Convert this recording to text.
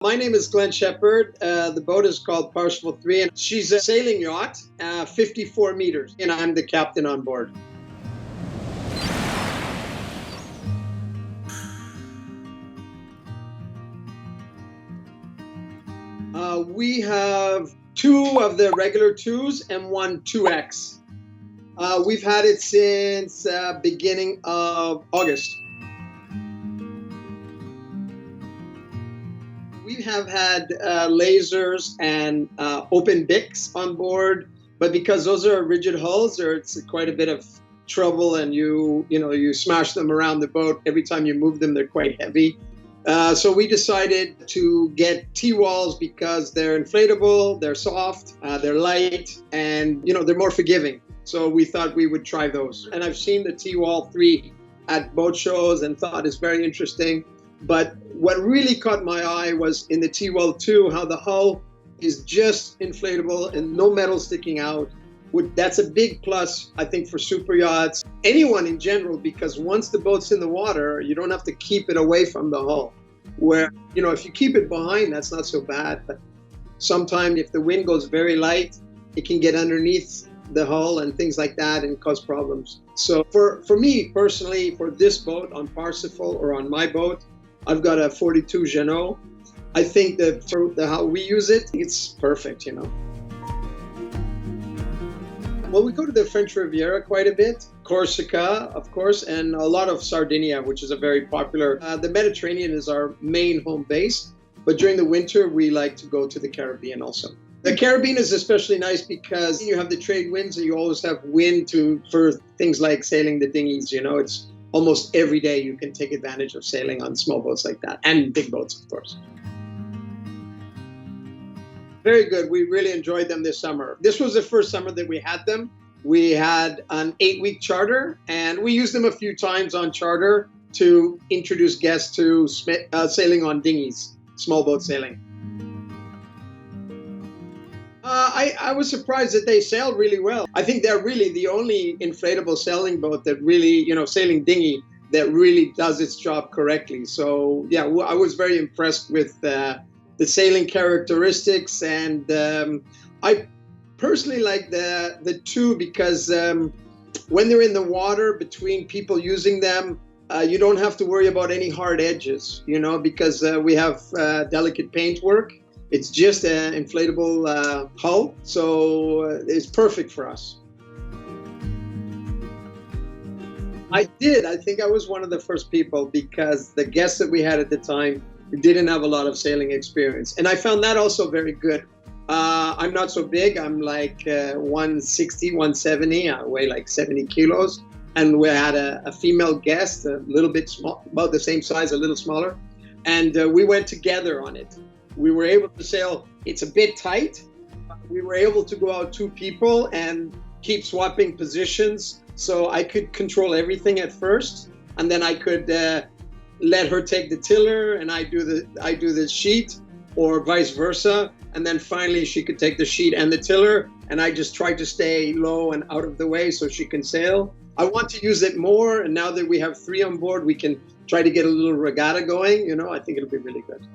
My name is Glenn Shephard. The boat is called Parsifal III, and she's a sailing yacht, 54 meters, and I'm the captain on board. We have two of the regular 2s and one 2X. We've had it since beginning of August. We have had lasers and open bicks on board, but because those are rigid hulls, it's quite a bit of trouble, and you smash them around the boat. Every time you move them, they're quite heavy. So we decided to get Tiwals because they're inflatable, they're soft, they're light, and they're more forgiving. So we thought we would try those. And I've seen the Tiwal 3 at boat shows and thought it's very interesting. But what really caught my eye was in the Tiwal 2, how the hull is just inflatable and no metal sticking out. That's a big plus, I think, for super yachts, anyone in general, because once the boat's in the water, you don't have to keep it away from the hull. Where, if you keep it behind, that's not so bad. But sometimes if the wind goes very light, it can get underneath the hull and things like that and cause problems. So for me personally, for this boat on Parsifal or on my boat, I've got a 42 Jeannot. I think that for how we use it, it's perfect, Well, we go to the French Riviera quite a bit, Corsica, of course, and a lot of Sardinia, which is a very popular. The Mediterranean is our main home base, but during the winter, we like to go to the Caribbean also. The Caribbean is especially nice because you have the trade winds, and you always have wind for things like sailing the dinghies. It's almost every day you can take advantage of sailing on small boats like that, and big boats, of course. Very good. We really enjoyed them this summer. This was the first summer that we had them. We had an 8-week charter, and we used them a few times on charter to introduce guests to sailing on dinghies, small boat sailing. I was surprised that they sailed really well. I think they're really the only inflatable sailing boat that really, sailing dinghy that really does its job correctly. So, yeah, I was very impressed with the sailing characteristics. And I personally like the 2 because when they're in the water between people using them, you don't have to worry about any hard edges, because we have delicate paintwork. It's just an inflatable hull, so it's perfect for us. I did. I think I was one of the first people because the guests that we had at the time didn't have a lot of sailing experience. And I found that also very good. I'm not so big. I'm like 160, 170. I weigh like 70 kilos. And we had a female guest, a little bit small, about the same size, a little smaller. And we went together on it. We were able to sail. It's a bit tight. We were able to go out 2 people and keep swapping positions. So I could control everything at first. And then I could let her take the tiller and I do the sheet, or vice versa. And then finally she could take the sheet and the tiller, and I just tried to stay low and out of the way so she can sail. I want to use it more, and now that we have 3 on board, we can try to get a little regatta going. I think it'll be really good.